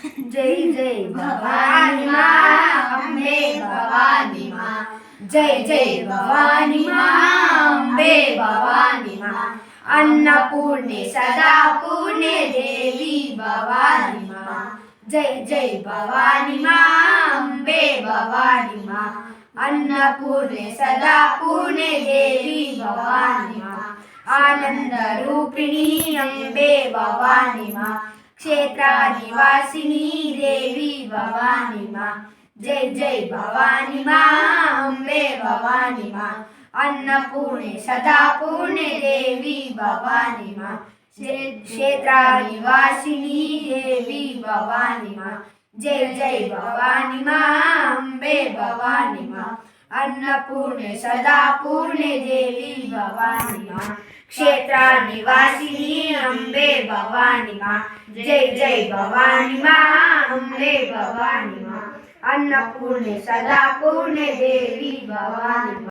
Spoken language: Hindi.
जय जय भवानी माँ अम्बे भवानी माँ, जय जय भवानी माँ अम्बे भवानी माँ, अन्नपूर्णे सदा पूर्णे देवी भवानी माँ, जय जय भवानी माँ अम्बे भवानी माँ, अन्नपूर्णे सदा पूर्णे देवी भवानी माँ, आनंद रूपिणी अम्बे भवानी माँ, क्षेत्र निवासिनी देवी भवानी माँ, जय जय भवानी माँ अम्बे भवानी माँ, अन्नपूर्णे सदा पूर्णे देवी भवानी माँ, क्षेत्र निवासिनी देवी भवानी माँ, जय जय भवानी माँ अम्बे भवानी माँ, अन्नपूर्णे सदा पूर्णे देवी भवानी माँ, क्षेत्र निवासिनी अम्बे भवानी माँ, जय जय भवानी माँ अम्बे भवानी माँ, अन्नपूर्णे सदा पूर्णे देवी भवानी माँ।